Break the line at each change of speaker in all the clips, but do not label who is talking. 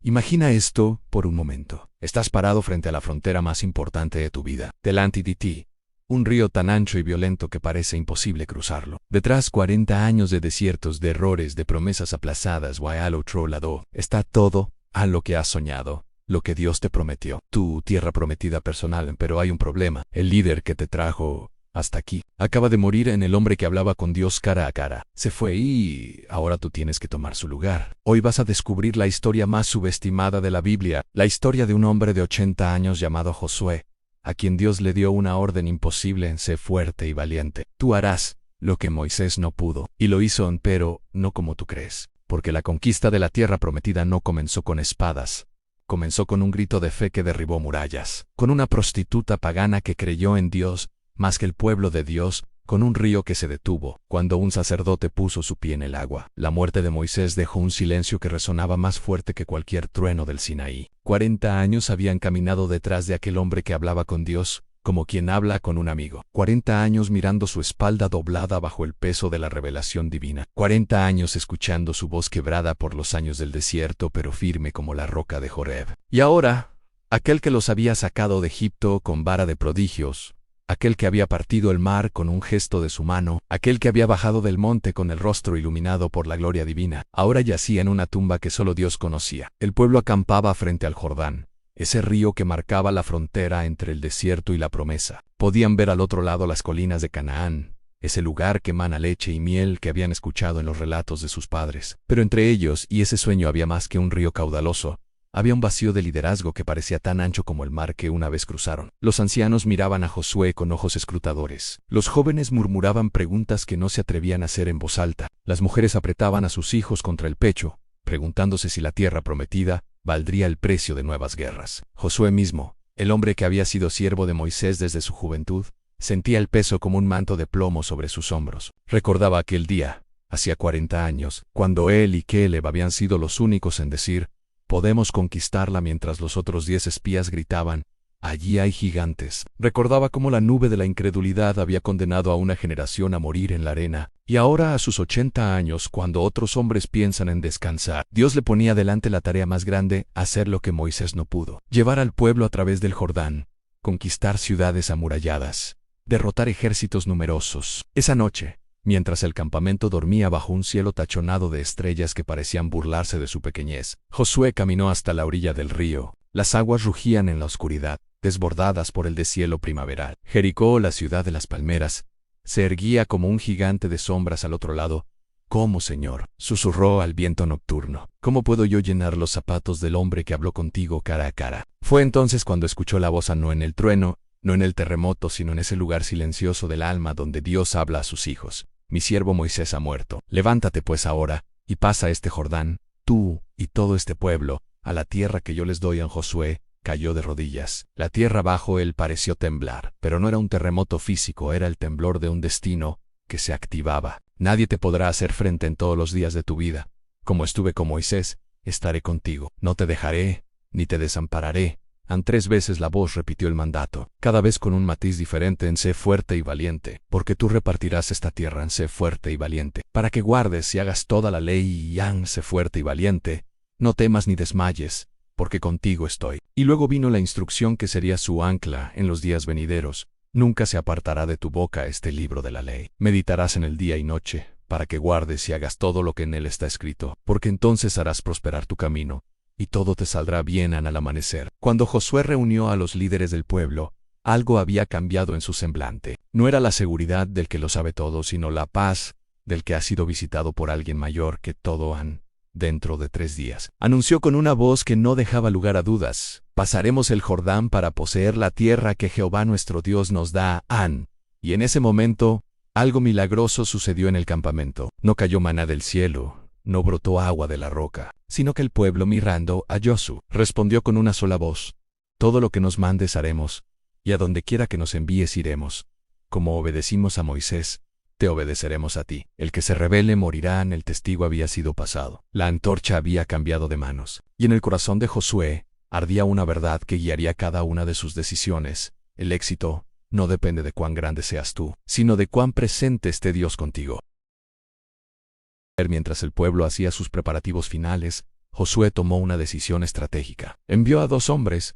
Imagina esto por un momento. Estás parado frente a la frontera más importante de tu vida. Delante de ti, un río tan ancho y violento que parece imposible cruzarlo. Detrás 40 años de desiertos, de errores, de promesas aplazadas, o al otro lado, está todo a lo que has soñado, lo que Dios te prometió. Tu tierra prometida personal, pero hay un problema. El líder que te trajo hasta aquí acaba de morir. En el hombre que hablaba con Dios cara a cara se fue y ahora tú tienes que tomar su lugar. Hoy vas a descubrir la historia más subestimada de la Biblia, la historia de un hombre de 80 años llamado Josué, a quien Dios le dio una orden imposible: sé fuerte y valiente. Tú harás lo que Moisés no pudo, y lo hizo, pero no como tú crees, porque la conquista de la tierra prometida no comenzó con espadas. Comenzó con un grito de fe que derribó murallas, con una prostituta pagana que creyó en Dios más que el pueblo de Dios, con un río que se detuvo cuando un sacerdote puso su pie en el agua. La muerte de Moisés dejó un silencio que resonaba más fuerte que cualquier trueno del Sinaí. 40 años habían caminado detrás de aquel hombre que hablaba con Dios, como quien habla con un amigo. 40 años mirando su espalda doblada bajo el peso de la revelación divina. 40 años escuchando su voz quebrada por los años del desierto, pero firme como la roca de Joreb. Y ahora, aquel que los había sacado de Egipto con vara de prodigios, aquel que había partido el mar con un gesto de su mano, aquel que había bajado del monte con el rostro iluminado por la gloria divina, ahora yacía en una tumba que solo Dios conocía. El pueblo acampaba frente al Jordán, ese río que marcaba la frontera entre el desierto y la promesa. Podían ver al otro lado las colinas de Canaán, ese lugar que emana leche y miel que habían escuchado en los relatos de sus padres. Pero entre ellos y ese sueño había más que un río caudaloso. Había un vacío de liderazgo que parecía tan ancho como el mar que una vez cruzaron. Los ancianos miraban a Josué con ojos escrutadores. Los jóvenes murmuraban preguntas que no se atrevían a hacer en voz alta. Las mujeres apretaban a sus hijos contra el pecho, preguntándose si la tierra prometida valdría el precio de nuevas guerras. Josué mismo, el hombre que había sido siervo de Moisés desde su juventud, sentía el peso como un manto de plomo sobre sus hombros. Recordaba aquel día, hacía 40 años, cuando él y Caleb habían sido los únicos en decir: podemos conquistarla, mientras los otros 10 espías gritaban: allí hay gigantes. Recordaba cómo la nube de la incredulidad había condenado a una generación a morir en la arena, y ahora a sus 80 años, cuando otros hombres piensan en descansar, Dios le ponía delante la tarea más grande: hacer lo que Moisés no pudo, llevar al pueblo a través del Jordán, conquistar ciudades amuralladas, derrotar ejércitos numerosos. Esa noche, mientras el campamento dormía bajo un cielo tachonado de estrellas que parecían burlarse de su pequeñez, Josué caminó hasta la orilla del río. Las aguas rugían en la oscuridad, desbordadas por el deshielo primaveral. Jericó, la ciudad de las palmeras, se erguía como un gigante de sombras al otro lado. ¿Cómo, Señor?, susurró al viento nocturno. ¿Cómo puedo yo llenar los zapatos del hombre que habló contigo cara a cara? Fue entonces cuando escuchó la voz, no en el trueno, no en el terremoto, sino en ese lugar silencioso del alma donde Dios habla a sus hijos: mi siervo Moisés ha muerto. Levántate pues ahora, y pasa este Jordán, tú y todo este pueblo, a la tierra que yo les doy. En Josué cayó de rodillas. La tierra bajo él pareció temblar, pero no era un terremoto físico, era el temblor de un destino que se activaba. Nadie te podrá hacer frente en todos los días de tu vida. Como estuve con Moisés, estaré contigo. No te dejaré, ni te desampararé. 3 veces la voz repitió el mandato, cada vez con un matiz diferente: en sé fuerte y valiente, porque tú repartirás esta tierra. En sé fuerte y valiente, para que guardes y hagas toda la ley. Y sé fuerte y valiente, no temas ni desmayes, porque contigo estoy. Y luego vino la instrucción que sería su ancla en los días venideros: nunca se apartará de tu boca este libro de la ley. Meditarás en él día y noche, para que guardes y hagas todo lo que en él está escrito, porque entonces harás prosperar tu camino, y todo te saldrá bien al amanecer. Cuando Josué reunió a los líderes del pueblo, algo había cambiado en su semblante. No era la seguridad del que lo sabe todo, sino la paz del que ha sido visitado por alguien mayor que todo. Dentro de 3 días, anunció con una voz que no dejaba lugar a dudas: pasaremos el Jordán para poseer la tierra que Jehová nuestro Dios nos da. Y en ese momento, algo milagroso sucedió en el campamento. No cayó maná del cielo, no brotó agua de la roca, sino que el pueblo, mirando a Josué, respondió con una sola voz: todo lo que nos mandes haremos, y a donde quiera que nos envíes iremos. Como obedecimos a Moisés, te obedeceremos a ti. El que se rebele morirá. El testigo había sido pasado. La antorcha había cambiado de manos. Y en el corazón de Josué ardía una verdad que guiaría cada una de sus decisiones: el éxito no depende de cuán grande seas tú, sino de cuán presente esté Dios contigo. Mientras el pueblo hacía sus preparativos finales, Josué tomó una decisión estratégica. Envió a 2 hombres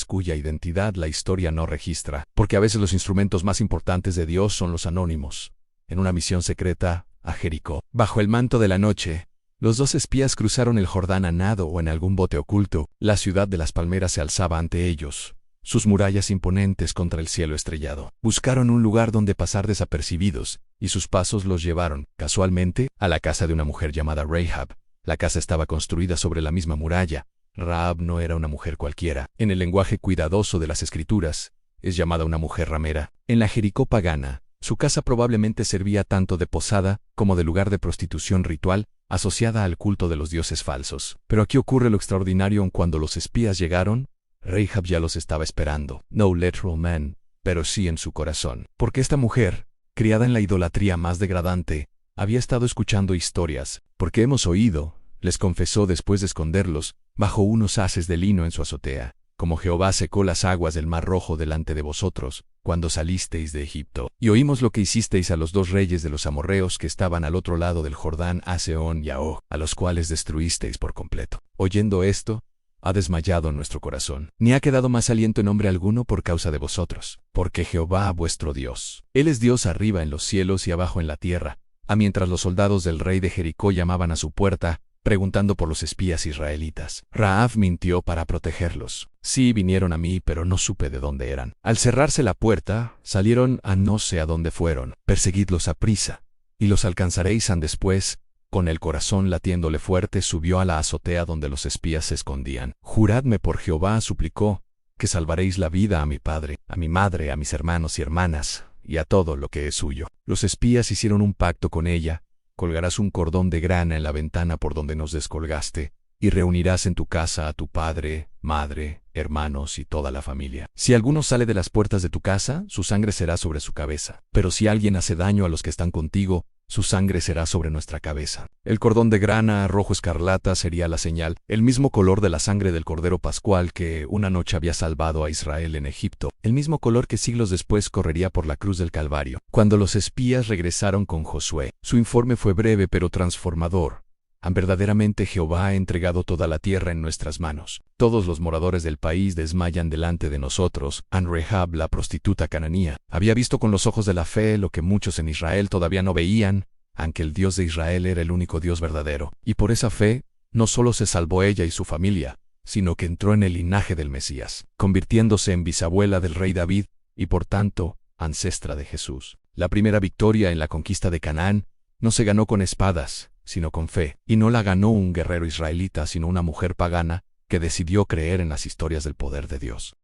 cuya identidad la historia no registra, porque a veces los instrumentos más importantes de Dios son los anónimos, en una misión secreta a Jericó. Bajo el manto de la noche, los 2 espías cruzaron el Jordán a nado o en algún bote oculto. La ciudad de las palmeras se alzaba ante ellos, sus murallas imponentes contra el cielo estrellado. Buscaron un lugar donde pasar desapercibidos, y sus pasos los llevaron, casualmente, a la casa de una mujer llamada Rahab. La casa estaba construida sobre la misma muralla. Rahab no era una mujer cualquiera. En el lenguaje cuidadoso de las Escrituras, es llamada una mujer ramera. En la Jericó pagana, su casa probablemente servía tanto de posada como de lugar de prostitución ritual, asociada al culto de los dioses falsos. Pero aquí ocurre lo extraordinario. Cuando los espías llegaron, Rahab ya los estaba esperando. No literal man, pero sí en su corazón. Porque esta mujer, criada en la idolatría más degradante, había estado escuchando historias. Porque hemos oído, les confesó después de esconderlos, bajo unos haces de lino en su azotea, como Jehová secó las aguas del mar Rojo delante de vosotros, cuando salisteis de Egipto. Y oímos lo que hicisteis a los 2 reyes de los amorreos que estaban al otro lado del Jordán, a Sehón y a Og, a los cuales destruisteis por completo. Oyendo esto, ha desmayado nuestro corazón, ni ha quedado más aliento en hombre alguno por causa de vosotros, porque Jehová vuestro Dios, Él es Dios arriba en los cielos y abajo en la tierra. Mientras los soldados del rey de Jericó llamaban a su puerta, preguntando por los espías israelitas, Rahab mintió para protegerlos. Sí, vinieron a mí, pero no supe de dónde eran. Al cerrarse la puerta, salieron a no sé a dónde fueron. Perseguidlos a prisa, y los alcanzaréis. Después, con el corazón latiéndole fuerte, subió a la azotea donde los espías se escondían. Juradme por Jehová, suplicó, que salvaréis la vida a mi padre, a mi madre, a mis hermanos y hermanas, y a todo lo que es suyo. Los espías hicieron un pacto con ella. Colgarás un cordón de grana en la ventana por donde nos descolgaste, y reunirás en tu casa a tu padre, madre, hermanos y toda la familia. Si alguno sale de las puertas de tu casa, su sangre será sobre su cabeza. Pero si alguien hace daño a los que están contigo, su sangre será sobre nuestra cabeza. El cordón de grana rojo escarlata sería la señal, el mismo color de la sangre del Cordero Pascual que una noche había salvado a Israel en Egipto, el mismo color que siglos después correría por la cruz del Calvario. Cuando los espías regresaron con Josué, su informe fue breve pero transformador. Verdaderamente Jehová ha entregado toda la tierra en nuestras manos. Todos los moradores del país desmayan delante de nosotros. Rahab, la prostituta cananea, había visto con los ojos de la fe lo que muchos en Israel todavía no veían, aunque el Dios de Israel era el único Dios verdadero. Y por esa fe, no solo se salvó ella y su familia, sino que entró en el linaje del Mesías, convirtiéndose en bisabuela del rey David, y por tanto, ancestra de Jesús. La primera victoria en la conquista de Canaán no se ganó con espadas, sino con fe, y no la ganó un guerrero israelita, sino una mujer pagana que decidió creer en las historias del poder de Dios.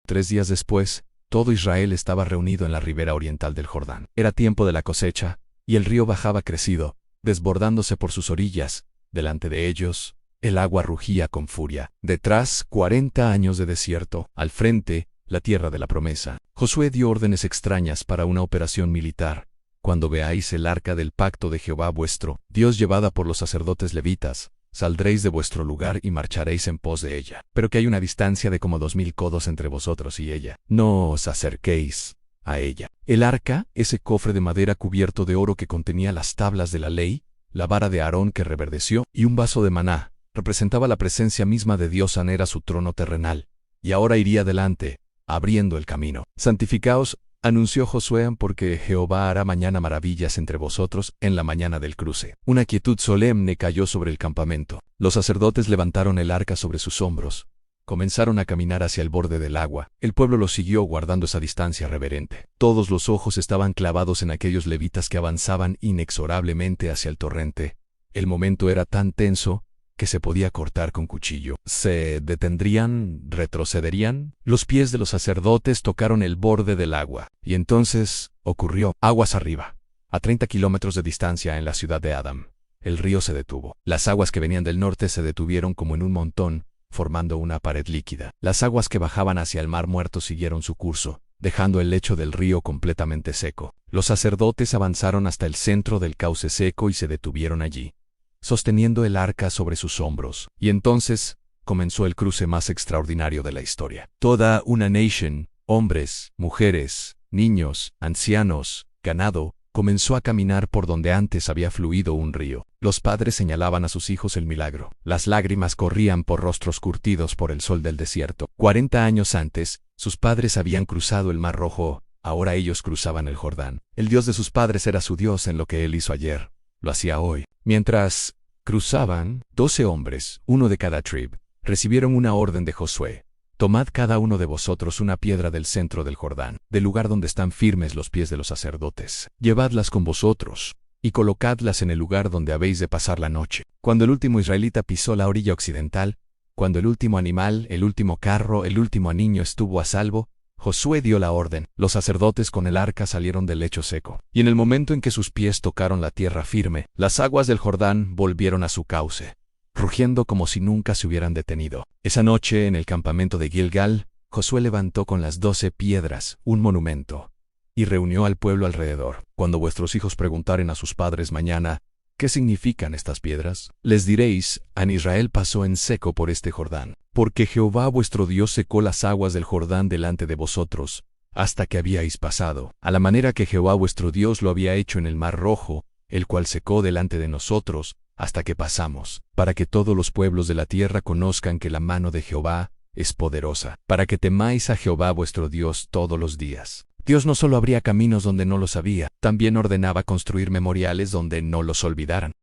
3 días después, todo Israel estaba reunido en la ribera oriental del Jordán. Era tiempo de la cosecha, y el río bajaba crecido, desbordándose por sus orillas. Delante de ellos, el agua rugía con furia. Detrás, 40 años de desierto. Al frente, la tierra de la promesa. Josué dio órdenes extrañas para una operación militar. Cuando veáis el arca del pacto de Jehová vuestro Dios llevada por los sacerdotes levitas, saldréis de vuestro lugar y marcharéis en pos de ella. Pero que hay una distancia de como 2000 codos entre vosotros y ella. No os acerquéis a ella. El arca, ese cofre de madera cubierto de oro que contenía las tablas de la ley, la vara de Aarón que reverdeció y un vaso de maná, representaba la presencia misma de Dios. Era su trono terrenal, y ahora iría delante, abriendo el camino. Santificaos, anunció Josué, porque Jehová hará mañana maravillas entre vosotros en la mañana del cruce. Una quietud solemne cayó sobre el campamento. Los sacerdotes levantaron el arca sobre sus hombros. Comenzaron a caminar hacia el borde del agua. El pueblo los siguió guardando esa distancia reverente. Todos los ojos estaban clavados en aquellos levitas que avanzaban inexorablemente hacia el torrente. El momento era tan tenso que se podía cortar con cuchillo. ¿Se detendrían? ¿Retrocederían? Los pies de los sacerdotes tocaron el borde del agua. Y entonces ocurrió. Aguas arriba. A 30 kilómetros de distancia en la ciudad de Adam, el río se detuvo. Las aguas que venían del norte se detuvieron como en un montón, formando una pared líquida. Las aguas que bajaban hacia el mar Muerto siguieron su curso, dejando el lecho del río completamente seco. Los sacerdotes avanzaron hasta el centro del cauce seco y se detuvieron allí, sosteniendo el arca sobre sus hombros. Y entonces comenzó el cruce más extraordinario de la historia. Toda una nation, hombres, mujeres, niños, ancianos, ganado, comenzó a caminar por donde antes había fluido un río. Los padres señalaban a sus hijos el milagro. Las lágrimas corrían por rostros curtidos por el sol del desierto. 40 años antes, sus padres habían cruzado el Mar Rojo, ahora ellos cruzaban el Jordán. El Dios de sus padres era su Dios en lo que él hizo ayer. Lo hacía hoy. Mientras cruzaban, 12 hombres, uno de cada tribu, recibieron una orden de Josué. Tomad cada uno de vosotros una piedra del centro del Jordán, del lugar donde están firmes los pies de los sacerdotes. Llevadlas con vosotros, y colocadlas en el lugar donde habéis de pasar la noche. Cuando el último israelita pisó la orilla occidental, cuando el último animal, el último carro, el último niño estuvo a salvo, Josué dio la orden. Los sacerdotes con el arca salieron del lecho seco, y en el momento en que sus pies tocaron la tierra firme, las aguas del Jordán volvieron a su cauce, rugiendo como si nunca se hubieran detenido. Esa noche, en el campamento de Gilgal, Josué levantó con las 12 piedras un monumento, y reunió al pueblo alrededor. Cuando vuestros hijos preguntaren a sus padres mañana, ¿qué significan estas piedras? Les diréis, en Israel pasó en seco por este Jordán, porque Jehová vuestro Dios secó las aguas del Jordán delante de vosotros, hasta que habíais pasado, a la manera que Jehová vuestro Dios lo había hecho en el Mar Rojo, el cual secó delante de nosotros, hasta que pasamos, para que todos los pueblos de la tierra conozcan que la mano de Jehová es poderosa, para que temáis a Jehová vuestro Dios todos los días. Dios no solo abría caminos donde no los había, también ordenaba construir memoriales donde no los olvidaran.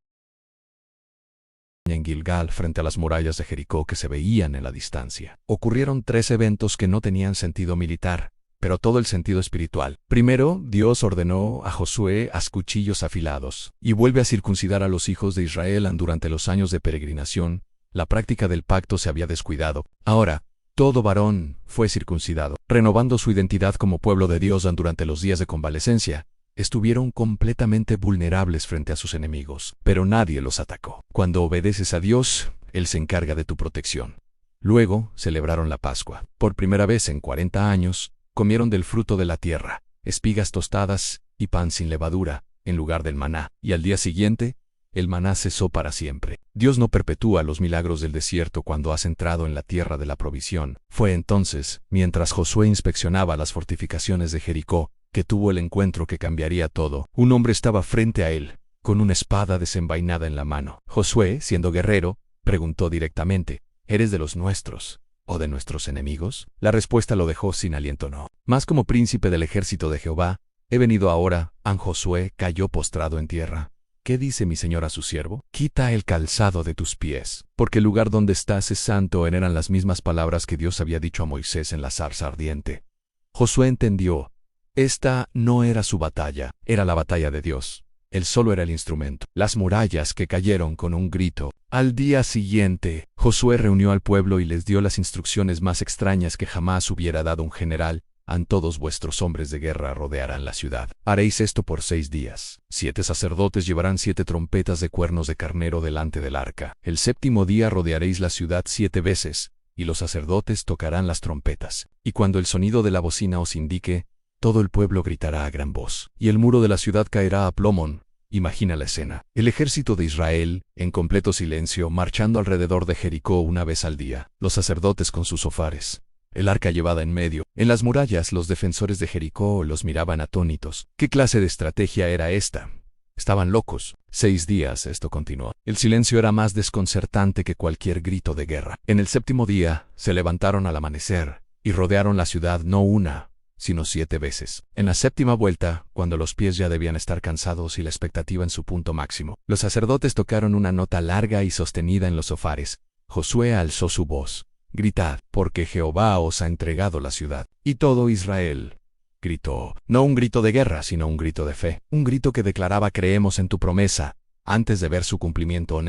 En Gilgal, frente a las murallas de Jericó que se veían en la distancia, ocurrieron 3 eventos que no tenían sentido militar, pero todo el sentido espiritual. Primero, Dios ordenó a Josué haz cuchillos afilados, y vuelve a circuncidar a los hijos de Israel. Durante los años de peregrinación, la práctica del pacto se había descuidado. Ahora, todo varón fue circuncidado, renovando su identidad como pueblo de Dios. Durante los días de convalecencia, estuvieron completamente vulnerables frente a sus enemigos, pero nadie los atacó. Cuando obedeces a Dios, Él se encarga de tu protección. Luego, celebraron la Pascua. Por primera vez en 40 años, comieron del fruto de la tierra, espigas tostadas y pan sin levadura, en lugar del maná, y al día siguiente, el maná cesó para siempre. Dios no perpetúa los milagros del desierto cuando has entrado en la tierra de la provisión. Fue entonces, mientras Josué inspeccionaba las fortificaciones de Jericó, que tuvo el encuentro que cambiaría todo. Un hombre estaba frente a él, con una espada desenvainada en la mano. Josué, siendo guerrero, preguntó directamente, ¿eres de los nuestros o de nuestros enemigos? La respuesta lo dejó sin aliento. No. Mas como príncipe del ejército de Jehová, he venido ahora. Josué cayó postrado en tierra. ¿Qué dice mi señor a su siervo? Quita el calzado de tus pies, porque el lugar donde estás es santo. Eran las mismas palabras que Dios había dicho a Moisés en la zarza ardiente. Josué entendió. Esta no era su batalla, era la batalla de Dios. Él solo era el instrumento. Las murallas que cayeron con un grito. Al día siguiente, Josué reunió al pueblo y les dio las instrucciones más extrañas que jamás hubiera dado un general. Todos vuestros hombres de guerra rodearán la ciudad. Haréis esto por 6 días. 7 sacerdotes llevarán 7 trompetas de cuernos de carnero delante del arca. El 7º día rodearéis la ciudad 7 veces, y los sacerdotes tocarán las trompetas. Y cuando el sonido de la bocina os indique, todo el pueblo gritará a gran voz, y el muro de la ciudad caerá a plomo. Imagina la escena. El ejército de Israel, en completo silencio, marchando alrededor de Jericó una vez al día. Los sacerdotes con sus ofares. El arca llevada en medio. En las murallas, los defensores de Jericó los miraban atónitos. ¿Qué clase de estrategia era esta? Estaban locos. 6 días esto continuó. El silencio era más desconcertante que cualquier grito de guerra. En el 7º día, se levantaron al amanecer, y rodearon la ciudad no una, sino 7 veces. En la 7ª vuelta, cuando los pies ya debían estar cansados y la expectativa en su punto máximo, los sacerdotes tocaron una nota larga y sostenida en los ofares. Josué alzó su voz. Gritad, porque Jehová os ha entregado la ciudad. Y todo Israel gritó, no un grito de guerra, sino un grito de fe. Un grito que declaraba creemos en tu promesa, antes de ver su cumplimiento.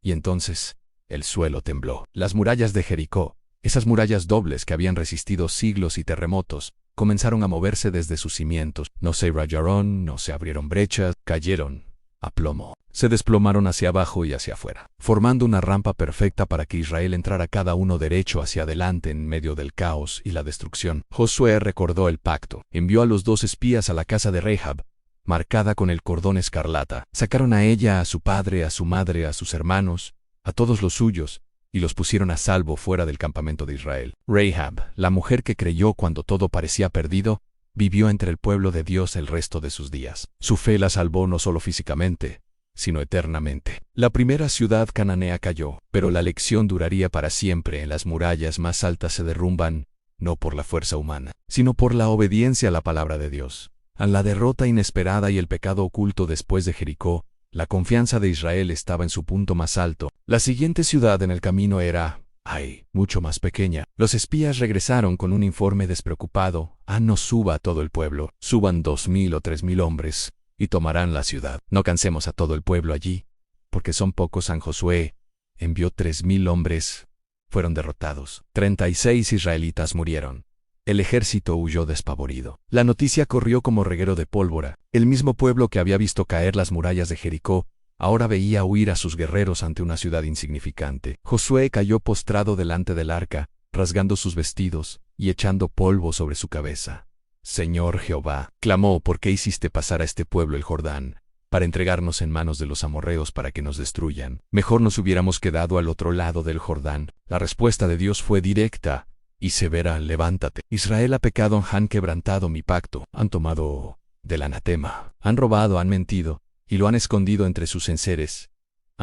Y entonces, el suelo tembló. Las murallas de Jericó, esas murallas dobles que habían resistido siglos y terremotos, comenzaron a moverse desde sus cimientos. No se rayaron, no se abrieron brechas, cayeron a plomo. Se desplomaron hacia abajo y hacia afuera, formando una rampa perfecta para que Israel entrara cada uno derecho hacia adelante en medio del caos y la destrucción. Josué recordó el pacto. Envió a los 2 espías a la casa de Rahab, marcada con el cordón escarlata. Sacaron a ella, a su padre, a su madre, a sus hermanos, a todos los suyos, y los pusieron a salvo fuera del campamento de Israel. Rahab, la mujer que creyó cuando todo parecía perdido, vivió entre el pueblo de Dios el resto de sus días. Su fe la salvó no solo físicamente, sino eternamente. La primera ciudad cananea cayó, pero la lección duraría para siempre. En las murallas más altas se derrumban, no por la fuerza humana, sino por la obediencia a la palabra de Dios. A la derrota inesperada y el pecado oculto después de Jericó, la confianza de Israel estaba en su punto más alto. La siguiente ciudad en el camino era mucho más pequeña. Los espías regresaron con un informe despreocupado. No suba a todo el pueblo, suban 2,000 o 3,000 hombres, y tomarán la ciudad. No cansemos a todo el pueblo allí, porque son pocos. San Josué envió 3,000 hombres. Fueron derrotados. 36 israelitas murieron. El ejército huyó despavorido. La noticia corrió como reguero de pólvora. El mismo pueblo que había visto caer las murallas de Jericó, ahora veía huir a sus guerreros ante una ciudad insignificante. Josué cayó postrado delante del arca, rasgando sus vestidos y echando polvo sobre su cabeza. Señor Jehová, clamó, ¿por qué hiciste pasar a este pueblo el Jordán, para entregarnos en manos de los amorreos para que nos destruyan? Mejor nos hubiéramos quedado al otro lado del Jordán. La respuesta de Dios fue directa y severa: levántate. Israel ha pecado, han quebrantado mi pacto, han tomado del anatema, han robado, han mentido, y lo han escondido entre sus enseres.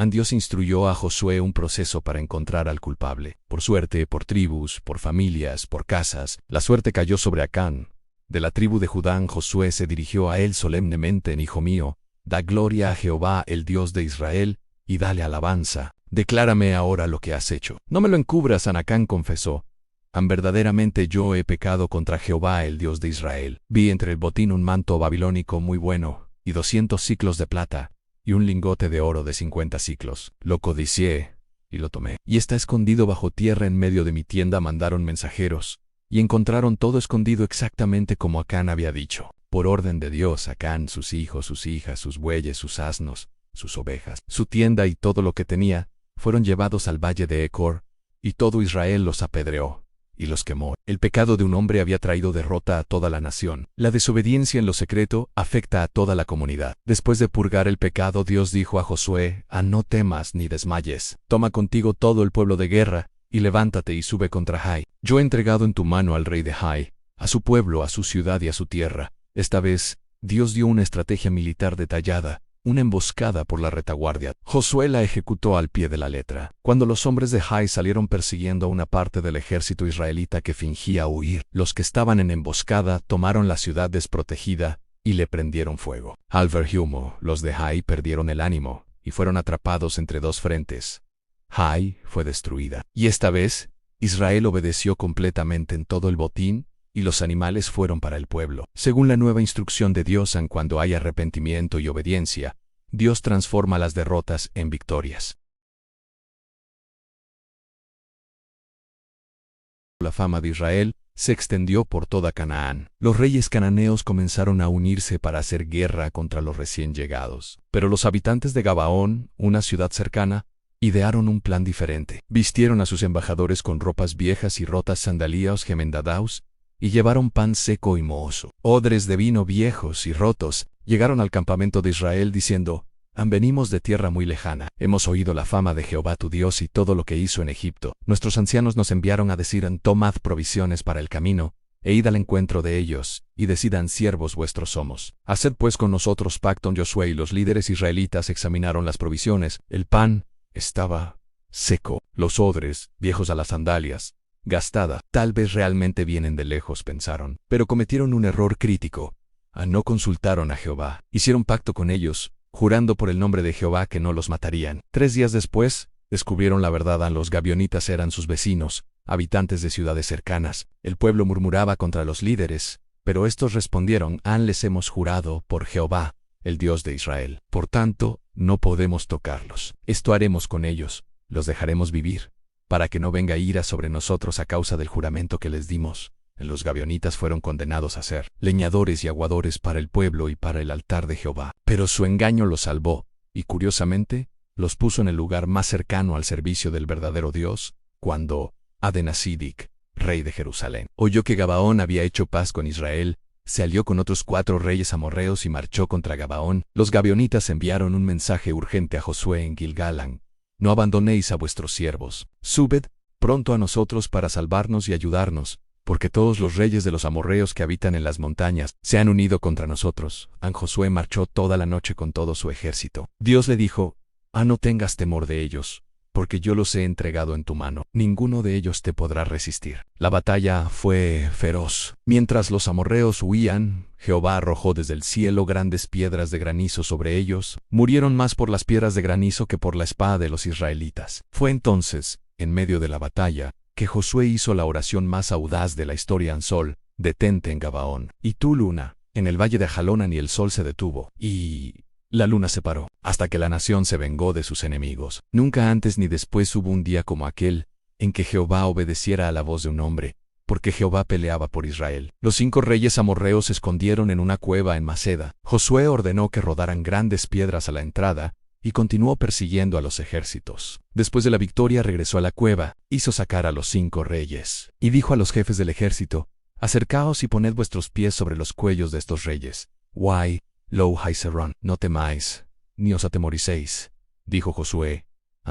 Dios instruyó a Josué un proceso para encontrar al culpable. Por suerte, por tribus, por familias, por casas, la suerte cayó sobre Acán. De la tribu de Judá, Josué se dirigió a él solemnemente: Hijo mío, da gloria a Jehová, el Dios de Israel, y dale alabanza. Declárame ahora lo que has hecho. No me lo encubras. Acán confesó: verdaderamente yo he pecado contra Jehová, el Dios de Israel. Vi entre el botín un manto babilónico muy bueno, y 200 siclos de plata, y un lingote de oro de 50 siclos. Lo codicié, y lo tomé. Y está escondido bajo tierra en medio de mi tienda. Mandaron mensajeros, y encontraron todo escondido exactamente como Acán había dicho. Por orden de Dios, Acán, sus hijos, sus hijas, sus bueyes, sus asnos, sus ovejas, su tienda y todo lo que tenía, fueron llevados al valle de Ecor, y todo Israel los apedreó y los quemó. El pecado de un hombre había traído derrota a toda la nación. La desobediencia en lo secreto afecta a toda la comunidad. Después de purgar el pecado, Dios dijo a Josué: no temas ni desmayes. Toma contigo todo el pueblo de guerra, y levántate y sube contra Jai. Yo he entregado en tu mano al rey de Jai, a su pueblo, a su ciudad y a su tierra. Esta vez, Dios dio una estrategia militar detallada, una emboscada por la retaguardia. Josué la ejecutó al pie de la letra. Cuando los hombres de Jai salieron persiguiendo a una parte del ejército israelita que fingía huir, los que estaban en emboscada tomaron la ciudad desprotegida y le prendieron fuego. Al ver humo, los de Jai perdieron el ánimo y fueron atrapados entre dos frentes. Jai fue destruida. Y esta vez, Israel obedeció completamente en todo el botín, y los animales fueron para el pueblo. Según la nueva instrucción de Dios, cuando hay arrepentimiento y obediencia, Dios transforma las derrotas en victorias. La fama de Israel se extendió por toda Canaán. Los reyes cananeos comenzaron a unirse para hacer guerra contra los recién llegados. Pero los habitantes de Gabaón, una ciudad cercana, idearon un plan diferente. Vistieron a sus embajadores con ropas viejas y rotas, sandalias gemendadaos, y llevaron pan seco y mohoso, odres de vino viejos y rotos. Llegaron al campamento de Israel diciendo: venimos de tierra muy lejana. Hemos oído la fama de Jehová tu Dios y todo lo que hizo en Egipto. Nuestros ancianos nos enviaron a decir: tomad provisiones para el camino, e id al encuentro de ellos, y decidan: siervos vuestros somos. Haced pues con nosotros pacto. Josué y los líderes israelitas examinaron las provisiones. El pan estaba seco, los odres, viejos a las sandalias, gastada. Tal vez realmente vienen de lejos, pensaron. Pero cometieron un error crítico. No consultaron a Jehová. Hicieron pacto con ellos, jurando por el nombre de Jehová que no los matarían. 3 días después, descubrieron la verdad. Los gabionitas eran sus vecinos, habitantes de ciudades cercanas. El pueblo murmuraba contra los líderes, pero estos respondieron: les hemos jurado por Jehová, el Dios de Israel. Por tanto, no podemos tocarlos. Esto haremos con ellos: los dejaremos vivir, para que no venga ira sobre nosotros a causa del juramento que les dimos. Los gabionitas fueron condenados a ser leñadores y aguadores para el pueblo y para el altar de Jehová. Pero su engaño los salvó, y curiosamente, los puso en el lugar más cercano al servicio del verdadero Dios. Cuando Adenasidic, rey de Jerusalén, oyó que Gabaón había hecho paz con Israel, se alió con otros 4 reyes amorreos y marchó contra Gabaón. Los gabionitas enviaron un mensaje urgente a Josué en Gilgalán: no abandonéis a vuestros siervos. Subed pronto a nosotros para salvarnos y ayudarnos, porque todos los reyes de los amorreos que habitan en las montañas se han unido contra nosotros. Josué marchó toda la noche con todo su ejército. Dios le dijo: no tengas temor de ellos, porque yo los he entregado en tu mano. Ninguno de ellos te podrá resistir. La batalla fue feroz. Mientras los amorreos huían, Jehová arrojó desde el cielo grandes piedras de granizo sobre ellos. Murieron más por las piedras de granizo que por la espada de los israelitas. Fue entonces, en medio de la batalla, que Josué hizo la oración más audaz de la historia. Sol, detente en Gabaón. Y tú, luna, en el valle de Jalona. Ni el sol se detuvo, y la luna se paró, hasta que la nación se vengó de sus enemigos. Nunca antes ni después hubo un día como aquel, en que Jehová obedeciera a la voz de un hombre, porque Jehová peleaba por Israel. Los 5 reyes amorreos se escondieron en una cueva en Maceda. Josué ordenó que rodaran grandes piedras a la entrada, y continuó persiguiendo a los ejércitos. Después de la victoria regresó a la cueva, hizo sacar a los 5 reyes, y dijo a los jefes del ejército: acercaos y poned vuestros pies sobre los cuellos de estos reyes. Guay, Lo Haiserón, no temáis, ni os atemoricéis, dijo Josué,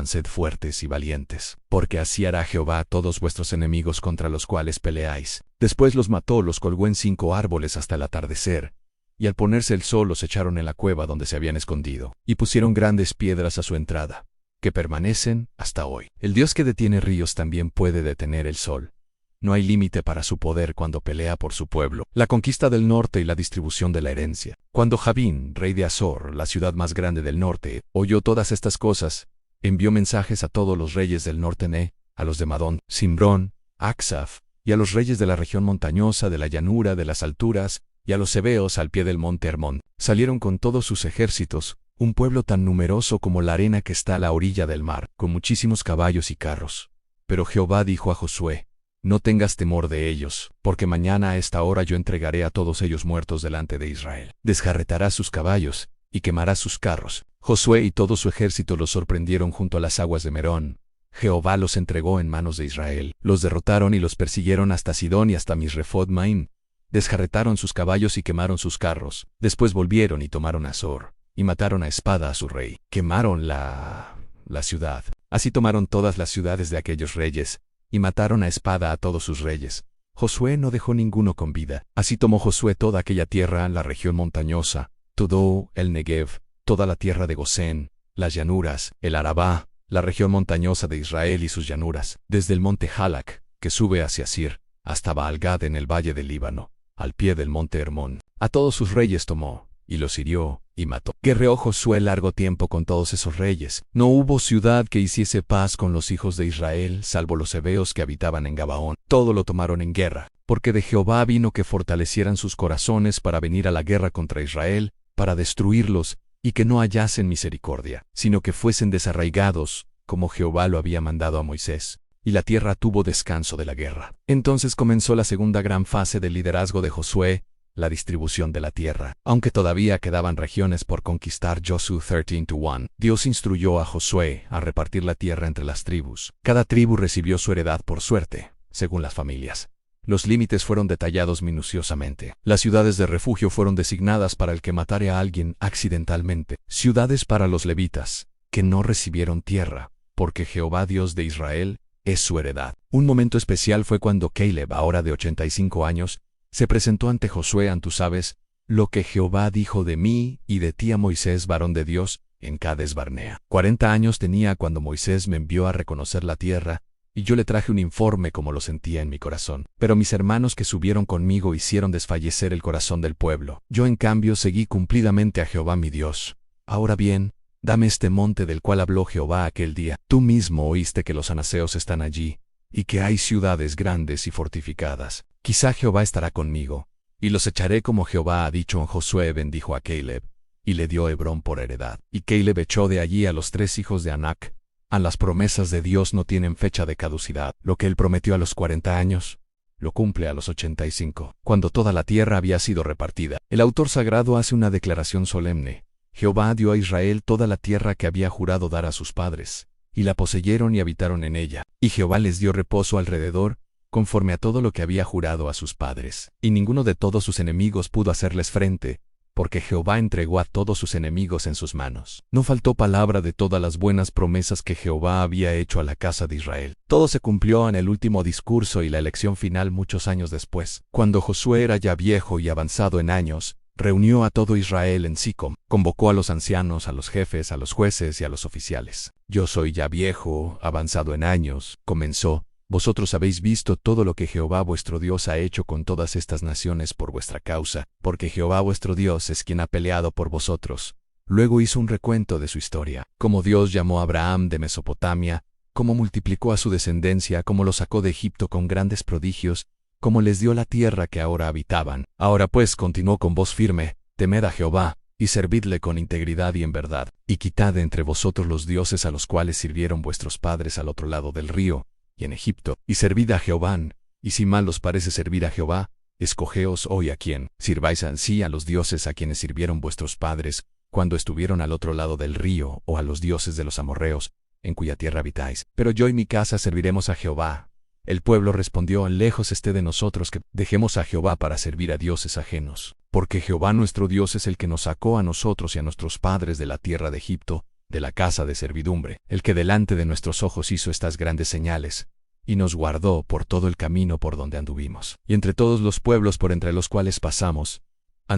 sed fuertes y valientes, porque así hará Jehová a todos vuestros enemigos contra los cuales peleáis. Después los mató, los colgó en 5 árboles hasta el atardecer, y al ponerse el sol los echaron en la cueva donde se habían escondido, y pusieron grandes piedras a su entrada, que permanecen hasta hoy. El Dios que detiene ríos también puede detener el sol. No hay límite para su poder cuando pelea por su pueblo. La conquista del norte y la distribución de la herencia. Cuando Jabín, rey de Azor, la ciudad más grande del norte, oyó todas estas cosas, envió mensajes a todos los reyes del norte, a los de Madón, Simbrón, Aksaf, y a los reyes de la región montañosa, de la llanura, de las alturas, y a los hebeos al pie del monte Hermón. Salieron con todos sus ejércitos, un pueblo tan numeroso como la arena que está a la orilla del mar, con muchísimos caballos y carros. Pero Jehová dijo a Josué: no tengas temor de ellos, porque mañana a esta hora yo entregaré a todos ellos muertos delante de Israel. Desjarretarás sus caballos, y quemarás sus carros. Josué y todo su ejército los sorprendieron junto a las aguas de Merón. Jehová los entregó en manos de Israel. Los derrotaron y los persiguieron hasta Sidón y hasta Misrefot-Maim. Desjarretaron sus caballos y quemaron sus carros. Después volvieron y tomaron Azor, y mataron a espada a su rey. Quemaron la ciudad. Así tomaron todas las ciudades de aquellos reyes, y mataron a espada a todos sus reyes. Josué no dejó ninguno con vida. Así tomó Josué toda aquella tierra, la región montañosa, todo el Negev, toda la tierra de Gosén, las llanuras, el Arabá, la región montañosa de Israel y sus llanuras, desde el monte Halac, que sube hacia Sir, hasta Baal-Gad en el valle del Líbano, al pie del monte Hermón. A todos sus reyes tomó, y los hirió, y mató. Guerreó Josué largo tiempo con todos esos reyes. No hubo ciudad que hiciese paz con los hijos de Israel, salvo los hebeos que habitaban en Gabaón. Todo lo tomaron en guerra, porque de Jehová vino que fortalecieran sus corazones para venir a la guerra contra Israel, para destruirlos, y que no hallasen misericordia, sino que fuesen desarraigados, como Jehová lo había mandado a Moisés. Y la tierra tuvo descanso de la guerra. Entonces comenzó la segunda gran fase del liderazgo de Josué, la distribución de la tierra. Aunque todavía quedaban regiones por conquistar, Josué 13:1, Dios instruyó a Josué a repartir la tierra entre las tribus. Cada tribu recibió su heredad por suerte, según las familias. Los límites fueron detallados minuciosamente. Las ciudades de refugio fueron designadas para el que matare a alguien accidentalmente. Ciudades para los levitas, que no recibieron tierra, porque Jehová Dios de Israel es su heredad. Un momento especial fue cuando Caleb, ahora de 85 años, se presentó ante Josué. Tú sabes lo que Jehová dijo de mí y de ti a Moisés, varón de Dios, en Cades Barnea. 40 años tenía cuando Moisés me envió a reconocer la tierra, y yo le traje un informe como lo sentía en mi corazón. Pero mis hermanos que subieron conmigo hicieron desfallecer el corazón del pueblo. Yo en cambio seguí cumplidamente a Jehová mi Dios. Ahora bien, dame este monte del cual habló Jehová aquel día. Tú mismo oíste que los anaseos están allí, y que hay ciudades grandes y fortificadas. Quizá Jehová estará conmigo, y los echaré como Jehová ha dicho. Josué bendijo a Caleb, y le dio Hebrón por heredad. Y Caleb echó de allí a los 3 hijos de Anac. Las promesas de Dios no tienen fecha de caducidad. Lo que él prometió a los 40 años, lo cumple a los 85, cuando toda la tierra había sido repartida. El autor sagrado hace una declaración solemne. Jehová dio a Israel toda la tierra que había jurado dar a sus padres, y la poseyeron y habitaron en ella. Y Jehová les dio reposo alrededor, conforme a todo lo que había jurado a sus padres. Y ninguno de todos sus enemigos pudo hacerles frente, porque Jehová entregó a todos sus enemigos en sus manos. No faltó palabra de todas las buenas promesas que Jehová había hecho a la casa de Israel. Todo se cumplió en el último discurso y la elección final muchos años después. Cuando Josué era ya viejo y avanzado en años, reunió a todo Israel en Sicom, convocó a los ancianos, a los jefes, a los jueces y a los oficiales. Yo soy ya viejo, avanzado en años, comenzó. Vosotros habéis visto todo lo que Jehová vuestro Dios ha hecho con todas estas naciones por vuestra causa, porque Jehová vuestro Dios es quien ha peleado por vosotros. Luego hizo un recuento de su historia, cómo Dios llamó a Abraham de Mesopotamia, cómo multiplicó a su descendencia, cómo lo sacó de Egipto con grandes prodigios, cómo les dio la tierra que ahora habitaban. Ahora pues, continuó con voz firme, temed a Jehová, y servidle con integridad y en verdad, y quitad de entre vosotros los dioses a los cuales sirvieron vuestros padres al otro lado del río, y en Egipto, y servid a Jehová, y si mal os parece servir a Jehová, escogeos hoy a quién sirváis ansí a los dioses a quienes sirvieron vuestros padres, cuando estuvieron al otro lado del río, o a los dioses de los amorreos, en cuya tierra habitáis. Pero yo y mi casa serviremos a Jehová. El pueblo respondió, lejos esté de nosotros que dejemos a Jehová para servir a dioses ajenos. Porque Jehová nuestro Dios es el que nos sacó a nosotros y a nuestros padres de la tierra de Egipto, de la casa de servidumbre, el que delante de nuestros ojos hizo estas grandes señales, y nos guardó por todo el camino por donde anduvimos. Y entre todos los pueblos por entre los cuales pasamos,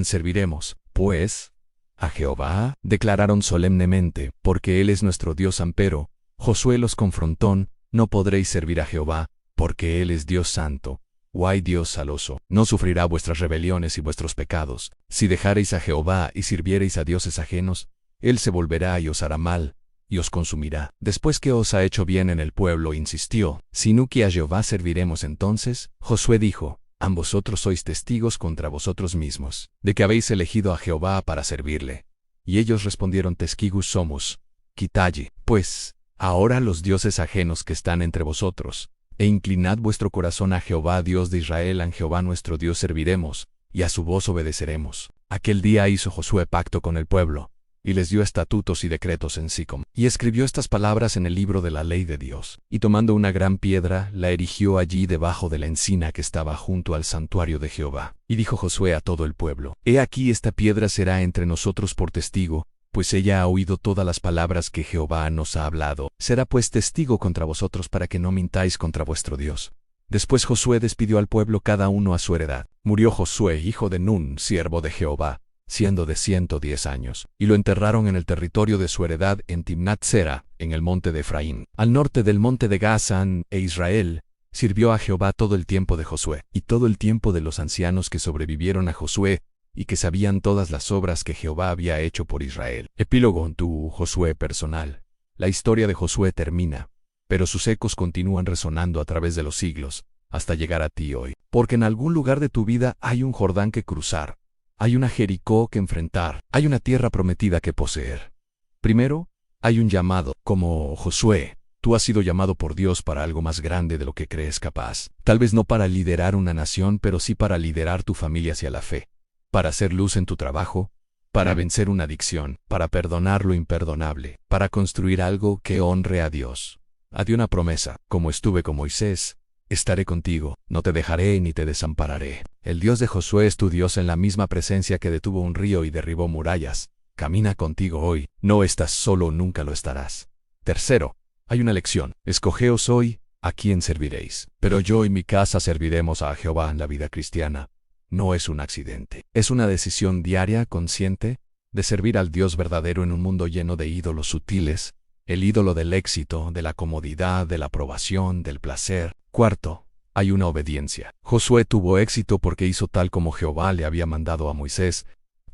serviremos, pues, a Jehová, declararon solemnemente, porque Él es nuestro Dios. Empero Josué los confrontó, no podréis servir a Jehová, porque Él es Dios santo. O hay Dios celoso, no sufrirá vuestras rebeliones y vuestros pecados. Si dejareis a Jehová y sirviereis a dioses ajenos, Él se volverá y os hará mal, y os consumirá. Después que os ha hecho bien en el pueblo, insistió, si no que a Jehová serviremos entonces. Josué dijo, vosotros sois testigos contra vosotros mismos, de que habéis elegido a Jehová para servirle. Y ellos respondieron, testigos somos. Quitalle, pues, ahora los dioses ajenos que están entre vosotros, e inclinad vuestro corazón a Jehová Dios de Israel. A Jehová nuestro Dios serviremos, y a su voz obedeceremos. Aquel día hizo Josué pacto con el pueblo, y les dio estatutos y decretos en Sicom, y escribió estas palabras en el libro de la ley de Dios. Y tomando una gran piedra, la erigió allí debajo de la encina que estaba junto al santuario de Jehová. Y dijo Josué a todo el pueblo, he aquí esta piedra será entre nosotros por testigo, pues ella ha oído todas las palabras que Jehová nos ha hablado. Será pues testigo contra vosotros para que no mintáis contra vuestro Dios. Después Josué despidió al pueblo cada uno a su heredad. Murió Josué, hijo de Nun, siervo de Jehová, siendo de 110 años, y lo enterraron en el territorio de su heredad en Timnat-Sera, en el monte de Efraín, al norte del monte de Gazán. E Israel sirvió a Jehová todo el tiempo de Josué, y todo el tiempo de los ancianos que sobrevivieron a Josué, y que sabían todas las obras que Jehová había hecho por Israel. Epílogo. Tu Josué personal. La historia de Josué termina, pero sus ecos continúan resonando a través de los siglos, hasta llegar a ti hoy. Porque en algún lugar de tu vida hay un Jordán que cruzar, hay una Jericó que enfrentar, hay una tierra prometida que poseer. Primero, hay un llamado, como Josué. Tú has sido llamado por Dios para algo más grande de lo que crees capaz. Tal vez no para liderar una nación, pero sí para liderar tu familia hacia la fe. Para hacer luz en tu trabajo, para vencer una adicción, para perdonar lo imperdonable, para construir algo que honre a Dios. Hazte una promesa, como estuve con Moisés, estaré contigo, no te dejaré ni te desampararé. El Dios de Josué es tu Dios en la misma presencia que detuvo un río y derribó murallas. Camina contigo hoy, no estás solo, nunca lo estarás. Tercero, hay una lección. Escogeos hoy a quién serviréis. Pero yo y mi casa serviremos a Jehová. En la vida cristiana no es un accidente. Es una decisión diaria, consciente, de servir al Dios verdadero en un mundo lleno de ídolos sutiles, el ídolo del éxito, de la comodidad, de la aprobación, del placer. Cuarto, hay una obediencia. Josué tuvo éxito porque hizo tal como Jehová le había mandado a Moisés.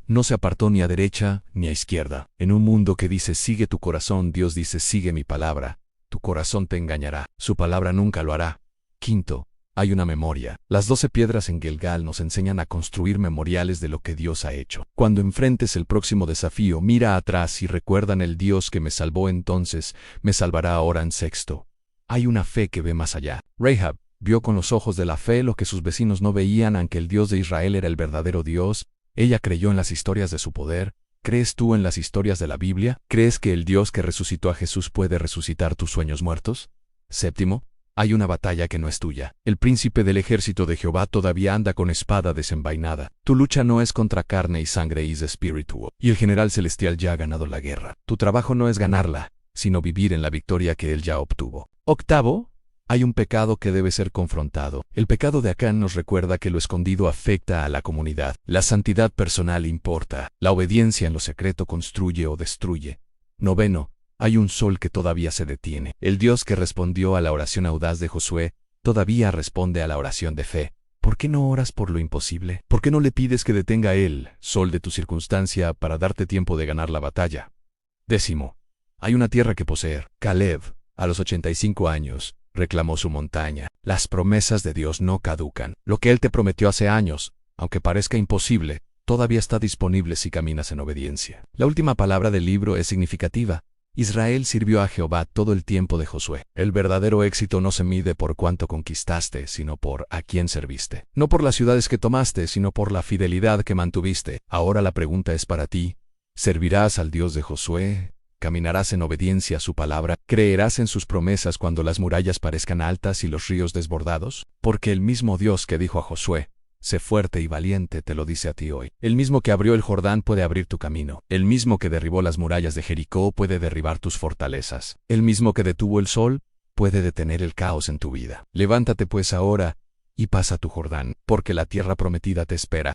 No se apartó ni a derecha ni a izquierda. En un mundo que dice sigue tu corazón, Dios dice sigue mi palabra. Tu corazón te engañará, su palabra nunca lo hará. Quinto, hay una memoria. Las 12 piedras en Gilgal nos enseñan a construir memoriales de lo que Dios ha hecho. Cuando enfrentes el próximo desafío, mira atrás y recuerdan el Dios que me salvó entonces, me salvará ahora. En sexto, hay una fe que ve más allá. Rahab vio con los ojos de la fe lo que sus vecinos no veían, aunque el Dios de Israel era el verdadero Dios. Ella creyó en las historias de su poder. ¿Crees tú en las historias de la Biblia? ¿Crees que el Dios que resucitó a Jesús puede resucitar tus sueños muertos? Séptimo, hay una batalla que no es tuya. El príncipe del ejército de Jehová todavía anda con espada desenvainada. Tu lucha no es contra carne y sangre, is spiritual. Y el general celestial ya ha ganado la guerra. Tu trabajo no es ganarla, sino vivir en la victoria que él ya obtuvo. Octavo, hay un pecado que debe ser confrontado. El pecado de Acán nos recuerda que lo escondido afecta a la comunidad. La santidad personal importa. La obediencia en lo secreto construye o destruye. Noveno, hay un sol que todavía se detiene. El Dios que respondió a la oración audaz de Josué, todavía responde a la oración de fe. ¿Por qué no oras por lo imposible? ¿Por qué no le pides que detenga el sol de tu circunstancia para darte tiempo de ganar la batalla? Décimo, hay una tierra que poseer. Caleb, a los 85 años, reclamó su montaña. Las promesas de Dios no caducan. Lo que Él te prometió hace años, aunque parezca imposible, todavía está disponible si caminas en obediencia. La última palabra del libro es significativa. Israel sirvió a Jehová todo el tiempo de Josué. El verdadero éxito no se mide por cuánto conquistaste, sino por a quién serviste. No por las ciudades que tomaste, sino por la fidelidad que mantuviste. Ahora la pregunta es para ti. ¿Servirás al Dios de Josué? ¿Caminarás en obediencia a su palabra? ¿Creerás en sus promesas cuando las murallas parezcan altas y los ríos desbordados? Porque el mismo Dios que dijo a Josué, sé fuerte y valiente, te lo dice a ti hoy. El mismo que abrió el Jordán puede abrir tu camino. El mismo que derribó las murallas de Jericó puede derribar tus fortalezas. El mismo que detuvo el sol puede detener el caos en tu vida. Levántate pues ahora y pasa tu Jordán, porque la tierra prometida te espera.